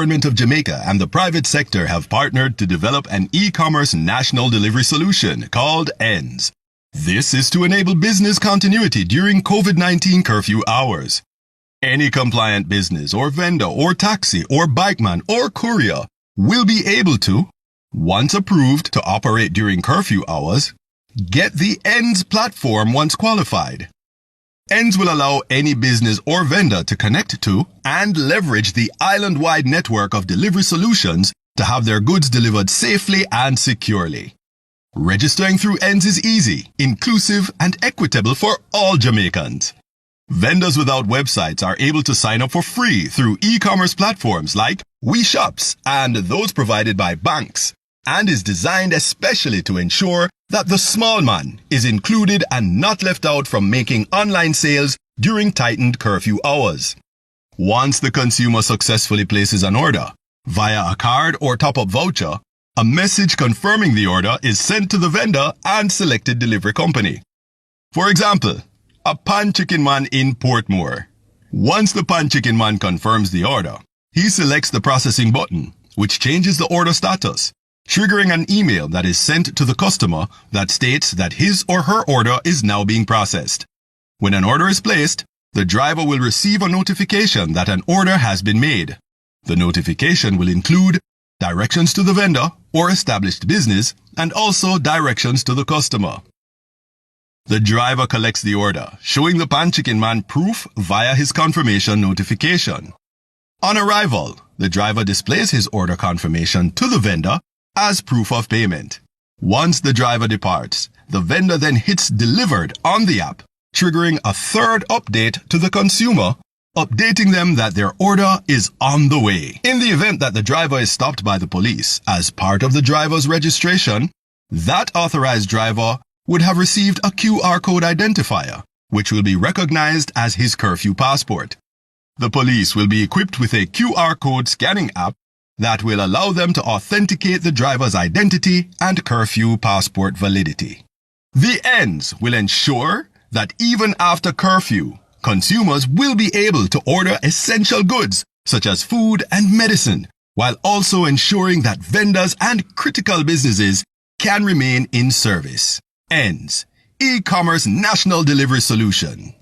government of Jamaica and the private sector have partnered to develop an e-commerce national delivery solution called ENDS. This is to enable business continuity during COVID-19 curfew hours. Any compliant business or vendor or taxi or bikeman or courier will be able to, once approved to operate during curfew hours, get the ENDS platform once qualified. ENDS will allow any business or vendor to connect to and leverage the island-wide network of delivery solutions to have their goods delivered safely and securely. Registering through ENDS is easy, inclusive, and equitable for all Jamaicans. Vendors without websites are able to sign up for free through e-commerce platforms like WeShops and those provided by banks, and is designed especially to ensure that the small man is included and not left out from making online sales during tightened curfew hours. Once the consumer successfully places an order via a card or top-up voucher, a message confirming the order is sent to the vendor and selected delivery company. For example, a pan chicken man in Portmore. Once the pan chicken man confirms the order, he selects the processing button, which changes the order status, triggering an email that is sent to the customer that states that his or her order is now being processed. When an order is placed, the driver will receive a notification that an order has been made. The notification will include directions to the vendor or established business and also directions to the customer. The driver collects the order, showing the pan chicken man proof via his confirmation notification. On arrival, the driver displays his order confirmation to the vendor as proof of payment. Once the driver departs, the vendor then hits delivered on the app, triggering a third update to the consumer, updating them that their order is on the way. In the event that the driver is stopped by the police as part of the driver's registration, that authorized driver would have received a QR code identifier, which will be recognized as his curfew passport. The police will be equipped with a QR code scanning app that will allow them to authenticate the driver's identity and curfew passport validity. The ENDS will ensure that even after curfew, consumers will be able to order essential goods such as food and medicine, while also ensuring that vendors and critical businesses can remain in service. ENDS, e-commerce national delivery solution.